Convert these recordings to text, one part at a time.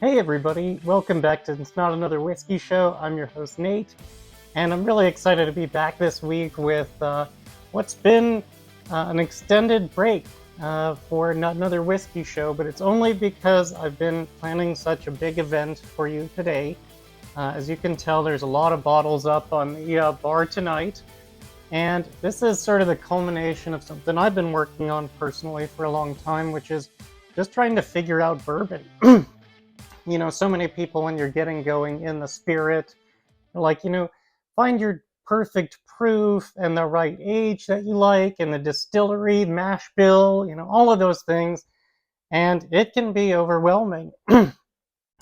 Hey everybody, welcome back to It's Not Another Whiskey Show. I'm your host Nate, and I'm really excited to be back this week with what's been an extended break for Not Another Whiskey Show, but it's only because I've been planning such a big event for you today. As you can tell, there's a lot of bottles up on the bar tonight, and this is sort of the culmination of something I've been working on personally for a long time, which is just trying to figure out bourbon. You know, so many people, when you're getting going in the spirit, like, find your perfect proof and the right age that you like and the distillery, mash bill, all of those things. And it can be overwhelming.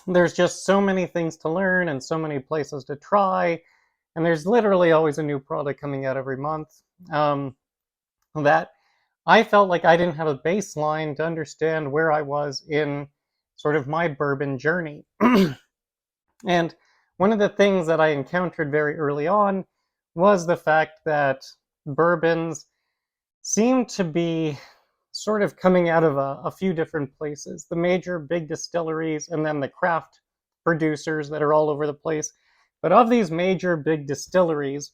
There's just so many things to learn and so many places to try. And there's literally always a new product coming out every month. That I felt like I didn't have a baseline to understand where I was in sort of my bourbon journey. And one of the things that I encountered very early on was the fact that bourbons seem to be sort of coming out of a few different places. The major big distilleries and then the craft producers that are all over the place. But of these major big distilleries,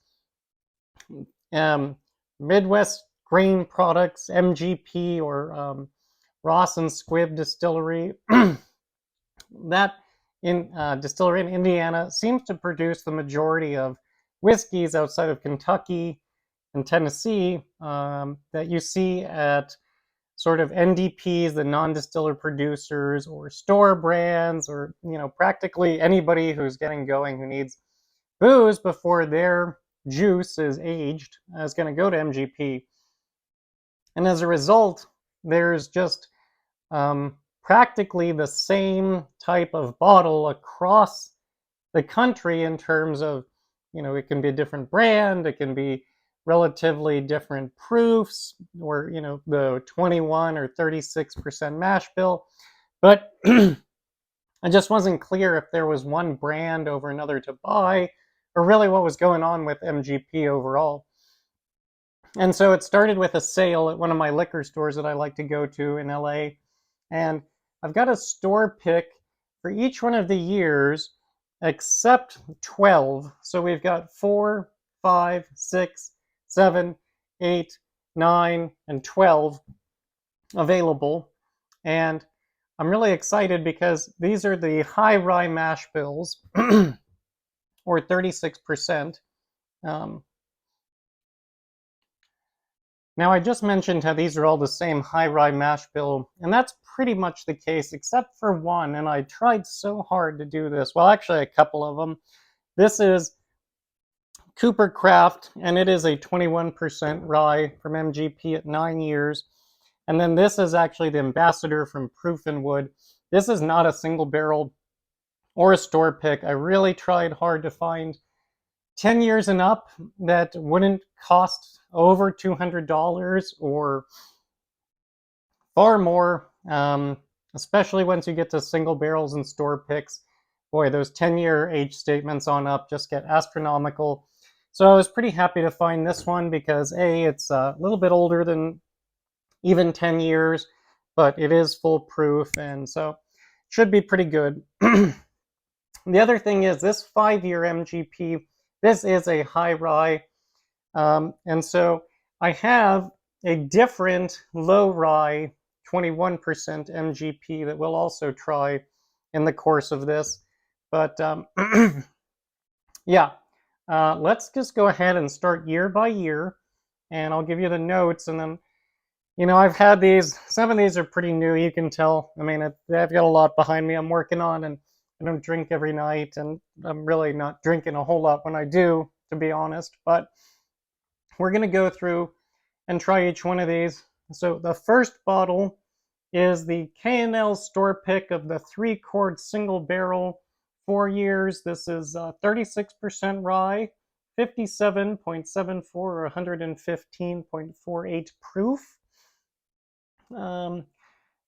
Midwest Grain Products, MGP, or Ross and Squibb Distillery, that distillery in Indiana seems to produce the majority of whiskeys outside of Kentucky and Tennessee that you see at sort of NDPs, the non-distiller producers, or store brands, or practically anybody who's getting going who needs booze before their juice is aged is going to go to MGP. And as a result, there's just practically the same type of bottle across the country in terms of, it can be a different brand, it can be relatively different proofs, or, the 21 or 36% mash bill. But I just wasn't clear if there was one brand over another to buy, or really what was going on with MGP overall. And so it started with a sale at one of my liquor stores that I like to go to in LA. And I've got a store pick for each one of the years except 12. So we've got 4, 5, 6, 7, 8, 9, and 12 available. And I'm really excited because these are the high rye mash bills, or 36%. Now, I just mentioned how these are all the same high rye mash bill, and that's pretty much the case, except for one, and I tried so hard to do this. Well, actually, a couple of them. This is Cooper Craft, and it is a 21% rye from MGP at 9 years. And then this is actually the Ambassador from Proof and Wood. This is not a single barrel or a store pick. I really tried hard to find 10 years and up that wouldn't cost over $200 or far more, especially once you get to single barrels and store picks. Boy, those 10-year age statements on up just get astronomical. So I was pretty happy to find this one because A, it's a little bit older than even 10 years, but it is foolproof, and so it should be pretty good. The other thing is this 5-year MGP, this is a high rye, and so I have a different low rye 21% MGP that we'll also try in the course of this. But yeah, let's just go ahead and start year by year, and I'll give you the notes. And then, I've had these, some of these are pretty new, you can tell. I mean, I've got a lot behind me I'm working on, and I don't drink every night, and I'm really not drinking a whole lot when I do, to be honest. But we're going to go through and try each one of these. So the first bottle is the K&L store pick of the 3-quart single barrel, 4 years. This is 36% rye, 57.74 or 115.48 proof.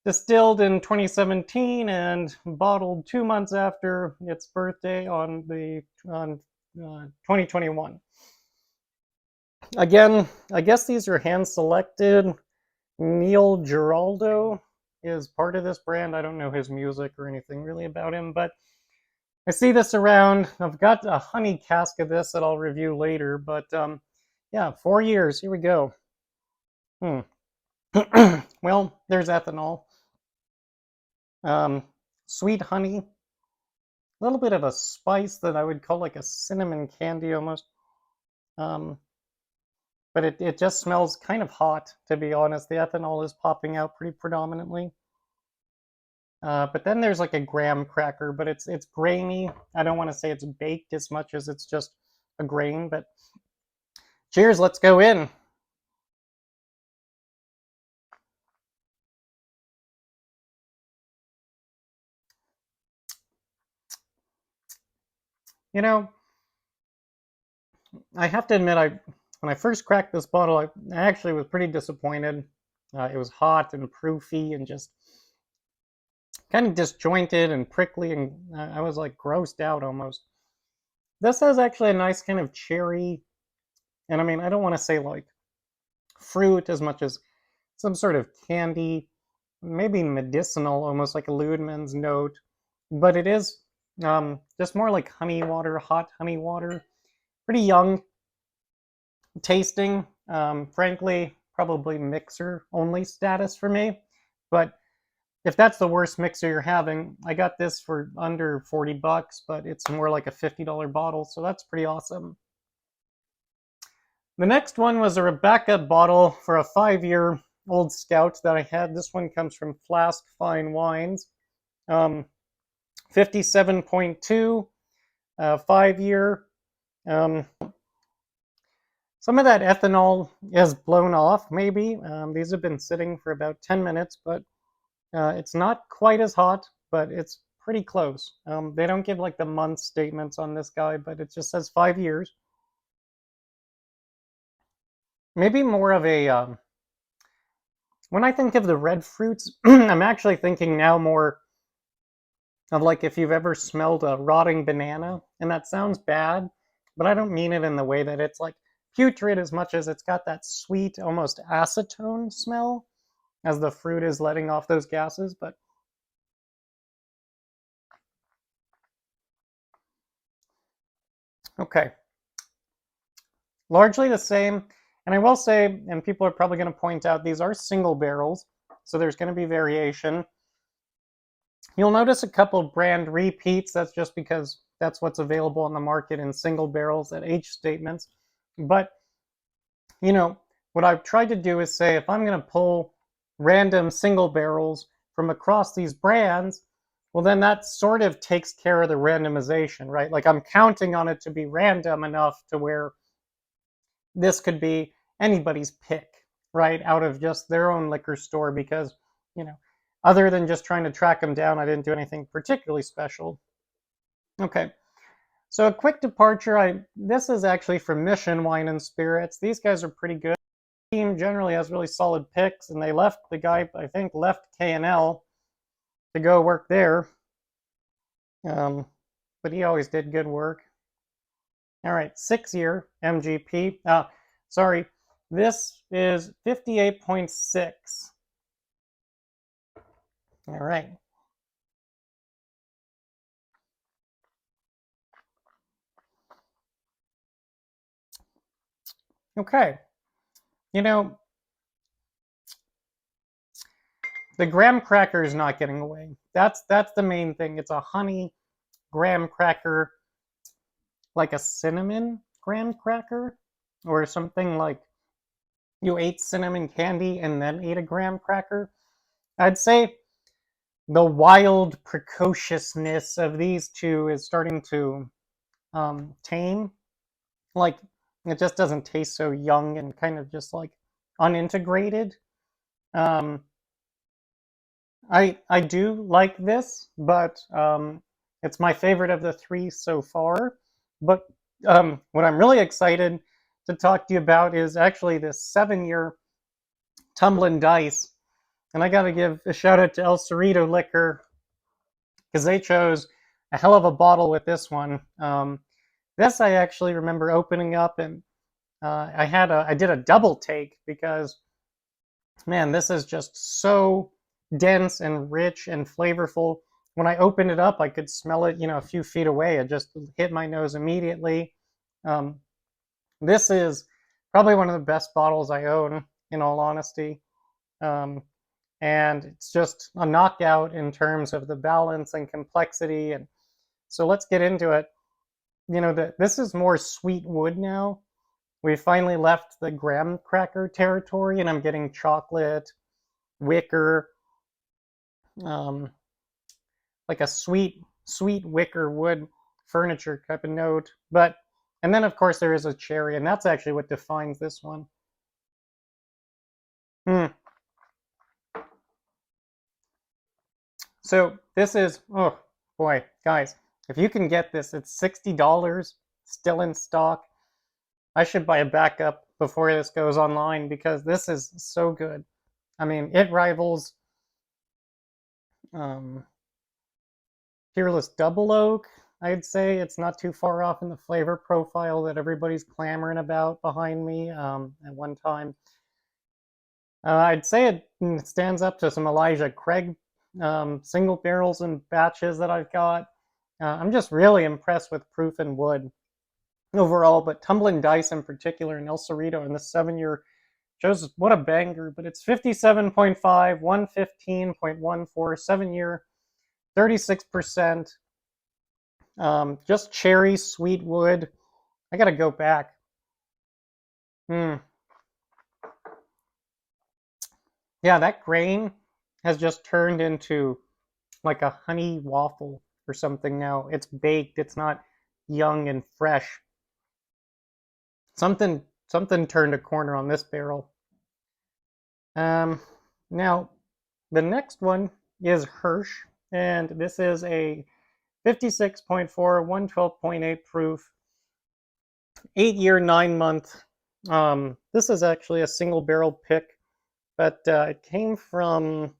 Distilled in 2017 and bottled 2 months after its birthday on 2021. Again, I guess these are hand selected. Neil Giraldo is part of this brand. I don't know his music or anything really about him, but I see this around. I've got a honey cask of this that I'll review later, but yeah, 4 years. Here we go. Well, there's ethanol. Sweet honey. A little bit of a spice that I would call like a cinnamon candy almost. But it just smells kind of hot, to be honest. The ethanol is popping out pretty predominantly. But then there's like a graham cracker, but it's grainy. I don't want to say it's baked as much as it's just a grain, but cheers, let's go in. You know, I have to admit, when I first cracked this bottle, I actually was pretty disappointed. It was hot and proofy and just kind of disjointed and prickly, and I was like grossed out almost. This has actually a nice kind of cherry, and I mean, I don't want to say like fruit as much as some sort of candy, maybe medicinal, almost like a Ludman's note, but it is just more like honey water, hot honey water. Pretty young tasting. Frankly, probably mixer only status for me, but if that's the worst mixer you're having, I got this for under 40 bucks, but it's more like a $50 bottle, so that's pretty awesome. The next one was a Rebecca bottle for a 5-year old scout that I had. This one comes from Flask Fine Wines. 57.2, 5-year. Some of that ethanol is blown off, maybe. These have been sitting for about 10 minutes, but it's not quite as hot, but it's pretty close. They don't give like the month statements on this guy, but it just says 5 years. Maybe more of a, when I think of the red fruits, I'm actually thinking now more of like if you've ever smelled a rotting banana, and that sounds bad, but I don't mean it in the way that it's like putrid as much as it's got that sweet, almost acetone smell as the fruit is letting off those gases, but okay. Largely the same, and I will say, and people are probably going to point out, these are single barrels, so there's going to be variation. You'll notice a couple brand repeats. That's just because that's what's available on the market in single barrels at age statements. But, you know, what I've tried to do is say, if I'm going to pull random single barrels from across these brands, well, then that sort of takes care of the randomization, right? Like I'm counting on it to be random enough to where this could be anybody's pick, right? Out of just their own liquor store because, you know, other than just trying to track them down, I didn't do anything particularly special. Okay, so a quick departure. This is actually from Mission Wine and Spirits. These guys are pretty good. The team generally has really solid picks, and they left the guy, I think, left K&L to go work there. But he always did good work. All right, 6-year MGP. Sorry, this is 58.6. All right. Okay. You know, the graham cracker is not getting away. That's the main thing. It's a honey graham cracker, like a cinnamon graham cracker, or something like you ate cinnamon candy and then ate a graham cracker. I'd say the wild precociousness of these two is starting to tame. Like it just doesn't taste so young and kind of just like unintegrated. I do like this, but it's my favorite of the 3 so far. But what I'm really excited to talk to you about is actually this 7-year Tumblin' Dice. And I got to give a shout out to El Cerrito Liquor because they chose a hell of a bottle with this one. This I actually remember opening up, and I did a double take because, man, this is just so dense and rich and flavorful. When I opened it up, I could smell it, a few feet away. It just hit my nose immediately. Um, this is probably one of the best bottles I own, in all honesty. Um, and it's just a knockout in terms of the balance and complexity. And so let's get into it. This is more sweet wood now. We finally left the graham cracker territory, and I'm getting chocolate, wicker, um, like a sweet wicker wood furniture type of note. And then of course there is a cherry, and that's actually what defines this one. So this is, oh boy, guys, if you can get this, it's $60, still in stock. I should buy a backup before this goes online because this is so good. I mean, it rivals Peerless Double Oak. I'd say it's not too far off in the flavor profile that everybody's clamoring about behind me at one time. I'd say it stands up to some Elijah Craig single barrels and batches that I've got. I'm just really impressed with Proof and Wood overall, but Tumbling Dice in particular, and El Cerrito in the 7-year shows what a banger. But it's 57.5, 115.14, 7-year, 36%. Just cherry, sweet wood. I gotta go back. Yeah, that grain has just turned into like a honey waffle or something now. It's baked. It's not young and fresh. Something turned a corner on this barrel. Now, the next one is Hirsch, and this is a 56.4, 112.8 proof, 8-year, 9-month. This is actually a single barrel pick, but it came from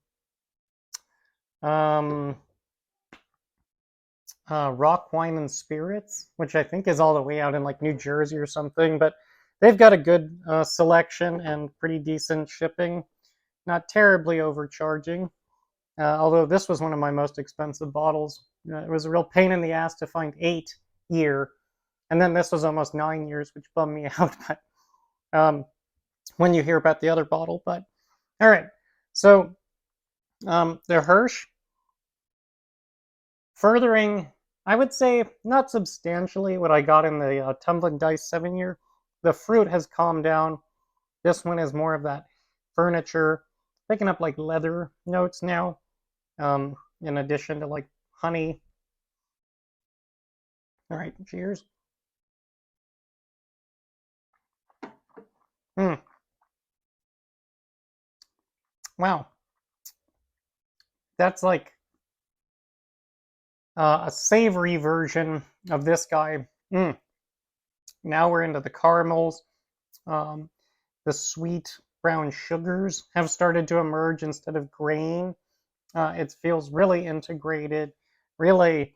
Rock Wine and Spirits, which I think is all the way out in like New Jersey or something. But they've got a good selection and pretty decent shipping, not terribly overcharging. Although this was one of my most expensive bottles. It was a real pain in the ass to find 8-year, and then this was almost 9 years, which bummed me out. But when you hear about the other bottle, but all right. So the Hirsch, furthering, I would say, not substantially what I got in the Tumbling Dice 7-year. The fruit has calmed down. This one is more of that furniture, picking up like leather notes now, in addition to like honey. All right, cheers. Wow. That's like a savory version of this guy. Now we're into the caramels. The sweet brown sugars have started to emerge instead of grain. It feels really integrated, really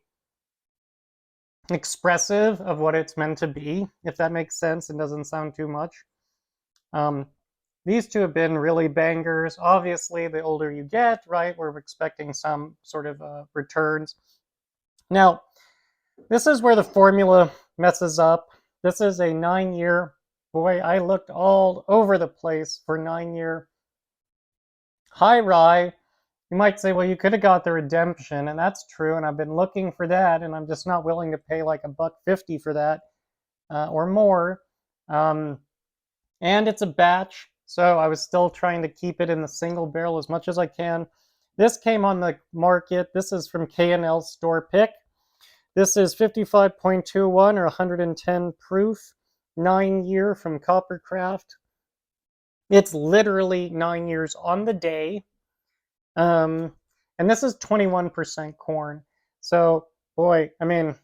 expressive of what it's meant to be, if that makes sense and doesn't sound too much. These two have been really bangers. Obviously, the older you get, right, we're expecting some sort of returns. Now, this is where the formula messes up. This is a 9-year. Boy, I looked all over the place for 9-year high rye. You might say, well, you could have got the redemption, and that's true, and I've been looking for that, and I'm just not willing to pay like $1.50 for that or more. And it's a batch, so I was still trying to keep it in the single barrel as much as I can. This came on the market. This is from K&L Store Pick. This is 55.21 or 110 proof, 9-year from Coppercraft. It's literally 9 years on the day. And this is 21% corn. So, boy, I mean,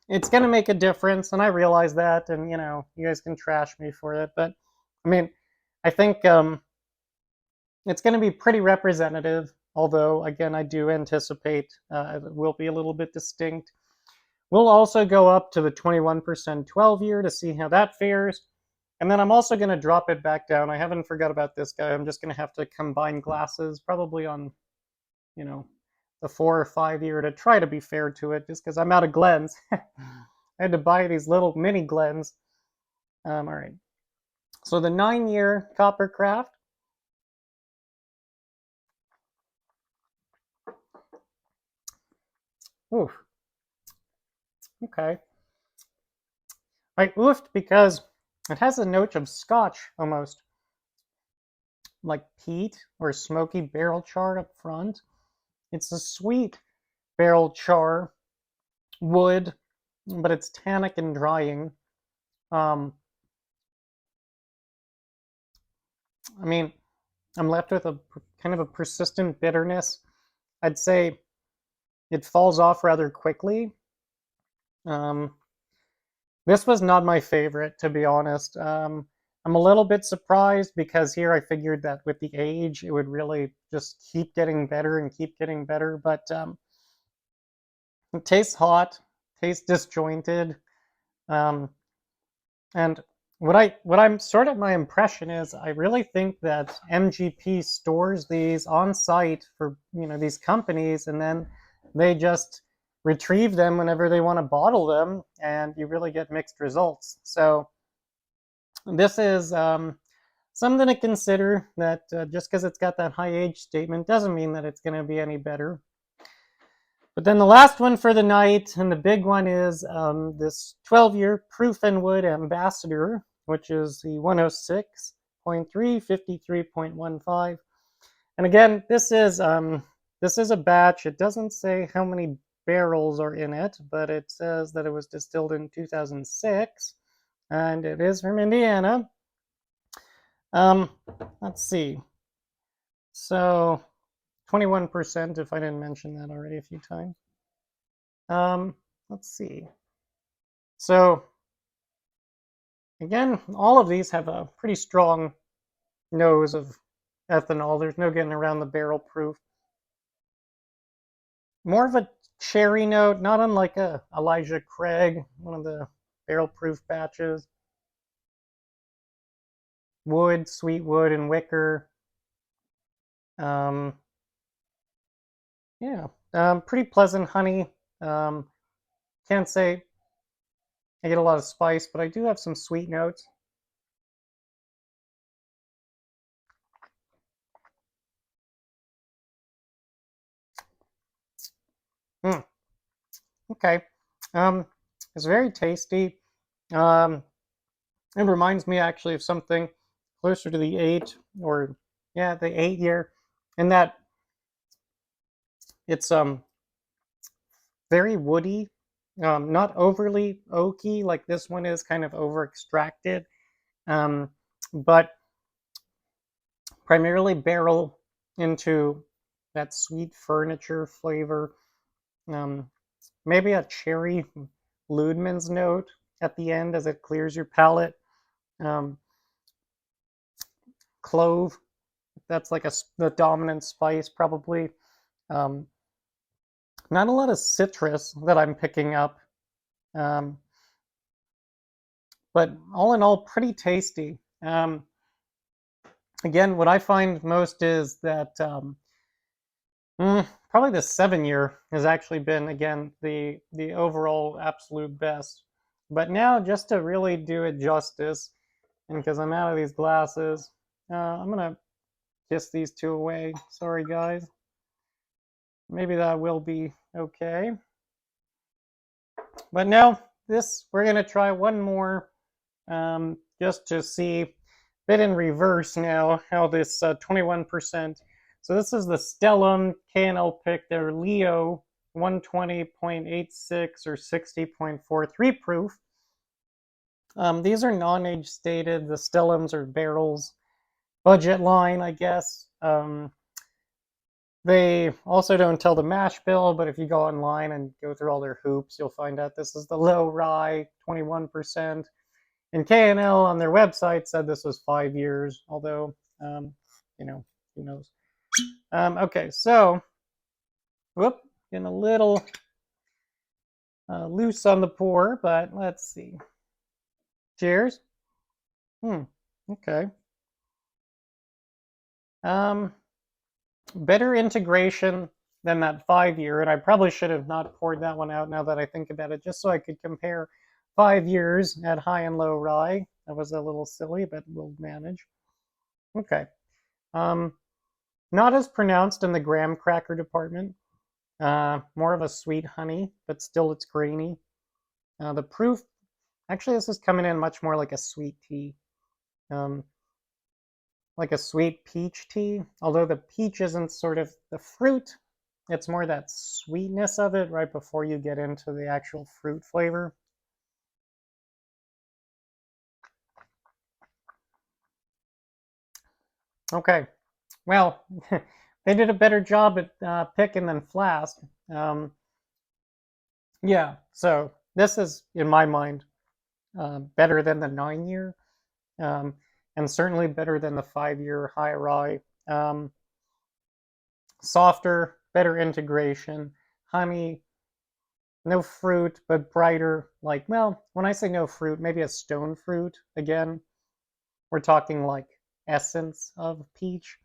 it's going to make a difference, and I realize that, and, you guys can trash me for it, but, I mean, I think it's going to be pretty representative, although, again, I do anticipate it will be a little bit distinct. We'll also go up to the 21% 12-year to see how that fares, And then I'm also going to drop it back down. I haven't forgot about this guy. I'm just going to have to combine glasses, probably on, you know, the 4 or 5 year to try to be fair to it, just because I'm out of Glens. I had to buy these little mini Glens. All right. So the 9-year Coppercraft. Oof. Okay. I oofed because it has a note of Scotch almost, like peat or smoky barrel char up front. It's a sweet barrel char, wood, but it's tannic and drying. I mean, I'm left with a kind of a persistent bitterness. I'd say it falls off rather quickly. This was not my favorite, to be honest. I'm a little bit surprised because here I figured that with the age, it would really just keep getting better and keep getting better. But it tastes hot, tastes disjointed. Um, and what I'm sort of my impression is I really think that MGP stores these on site for these companies, and then they just retrieve them whenever they want to bottle them, and you really get mixed results. So this is something to consider, that just because it's got that high age statement doesn't mean that it's going to be any better. But then the last one for the night, and the big one, is this 12-year Proof and Wood Ambassador, which is the 106.3, 53.15. And again, this is a batch. It doesn't say how many barrels are in it, but it says that it was distilled in 2006, and it is from Indiana. Let's see. So 21%, if I didn't mention that already a few times. Let's see. So again, all of these have a pretty strong nose of ethanol. There's no getting around the barrel proof. More of a cherry note, not unlike a Elijah Craig, one of the barrel proof batches. Wood, sweet wood, and wicker. Yeah, pretty pleasant honey. Can't say I get a lot of spice, but I do have some sweet notes. Okay. It's very tasty. Um, it reminds me actually of something closer to the 8, or yeah, the 8-year, in that it's very woody, not overly oaky like this one is, kind of over extracted, but primarily barrel into that sweet furniture flavor. Maybe a cherry Ludman's note at the end as it clears your palate. Clove, that's like the dominant spice probably. Not a lot of citrus that I'm picking up, but all in all, pretty tasty. Again, what I find most is that probably the 7-year has actually been, again, the overall absolute best. But now, just to really do it justice, and because I'm out of these glasses, I'm gonna kiss these two away. Sorry, guys. Maybe that will be okay. But now, we're gonna try one more, just to see, a bit in reverse now, how this 21%. So this is the Stellum K&L pick, their Leo 120.86 or 60.43 proof. These are non-age stated. The Stellums are barrels. Budget line, I guess. They also don't tell the mash bill, but if you go online and go through all their hoops, you'll find out this is the low rye, 21%. And K&L on their website said this was 5 years, although, who knows. Okay, so, getting a little loose on the pour, but let's see. Cheers. Okay. Better integration than that 5 year, and I probably should have not poured that one out now that I think about it, just so I could compare 5 years at high and low rye. That was a little silly, but we'll manage. Okay. Um, Not as pronounced in the graham cracker department. More of a sweet honey, but still it's grainy. The proof, actually, this is coming in much more like a sweet tea. Um, like a sweet peach tea, although the peach isn't sort of the fruit. It's more that sweetness of it right before you get into the actual fruit flavor. Okay, well, they did a better job at picking than Flask. Um, yeah, so this is, in my mind, better than the 9 year, um, and certainly better than the 5 year high rye. Softer, better integration, honey, no fruit, but brighter. Like, well, when I say no fruit, maybe a stone fruit again. We're talking like essence of peach,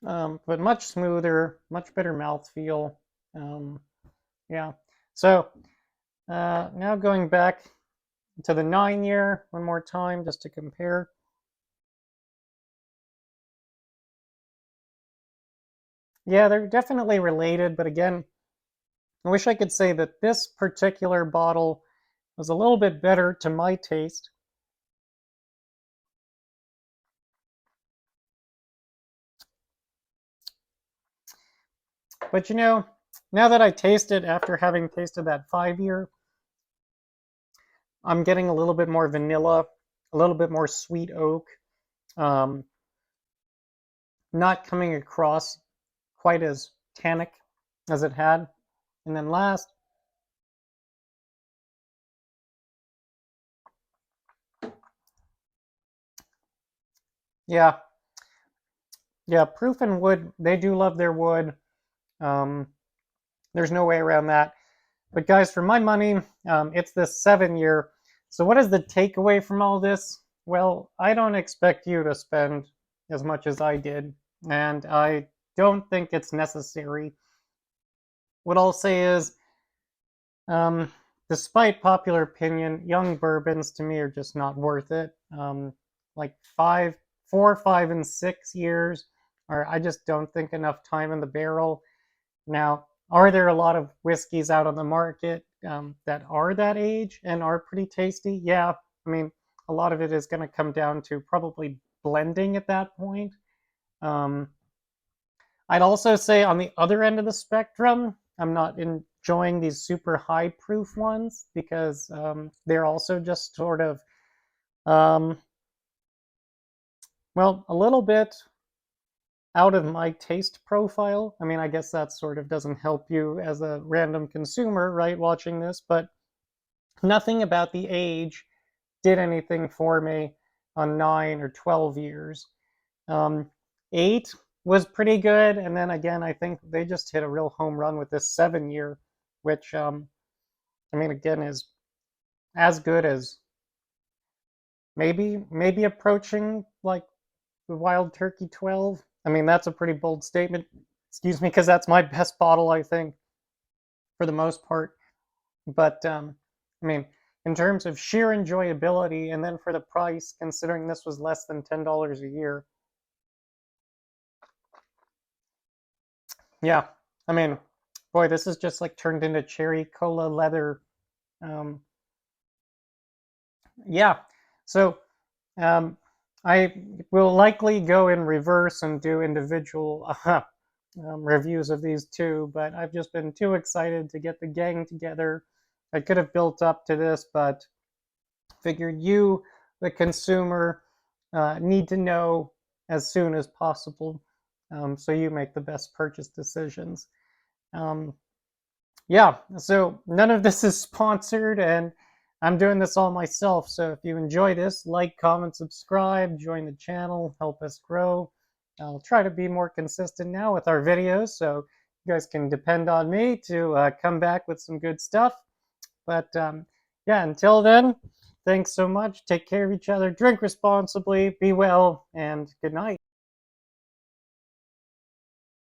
but much smoother, much better mouthfeel. Um, yeah. So now going back to the 9 year one more time just to compare. Yeah, they're definitely related, but again, I wish I could say that this particular bottle was a little bit better to my taste. But now that I taste it after having tasted that 5 year, I'm getting a little bit more vanilla, a little bit more sweet oak, um, not coming across quite as tannic as it had. And then last, yeah, yeah, proof and wood, they do love their wood. Um, there's no way around that. But guys, for my money, it's this 7 year. So what is the takeaway from all this? Well, I don't expect you to spend as much as I did, and I don't think it's necessary. What I'll say is, um, despite popular opinion, young bourbons to me are just not worth it. Like 4, 5, and 6 years, or I just don't think enough time in the barrel. Now, are there a lot of whiskeys out on the market that are that age and are pretty tasty? Yeah, I mean, a lot of it is going to come down to probably blending at that point. Um, I'd also say on the other end of the spectrum, I'm not enjoying these super high proof ones because they're also just sort of, um, well, a little bit out of my taste profile. I mean, I guess that sort of doesn't help you as a random consumer, right, watching this, but nothing about the age did anything for me on 9 or 12 years. 8 was pretty good, and then again, I think they just hit a real home run with this 7 year, which, I mean, again, is as good as maybe approaching like the Wild Turkey 12. I mean, that's a pretty bold statement. Excuse me, because that's my best bottle, I think, for the most part. But I mean, in terms of sheer enjoyability, and then for the price, considering this was less than $10 a year, yeah, I mean, boy, this is just like turned into cherry cola leather. Um, yeah, so I will likely go in reverse and do individual reviews of these two, but I've just been too excited to get the gang together. I could have built up to this, but figured you, the consumer, need to know as soon as possible, so you make the best purchase decisions. Um, yeah, so none of this is sponsored, and I'm doing this all myself. So if you enjoy this, like, comment, subscribe, join the channel, help us grow. I'll try to be more consistent now with our videos, so you guys can depend on me to come back with some good stuff. But yeah, until then, Thanks so much. Take care of each other. Drink responsibly. Be well. And good night.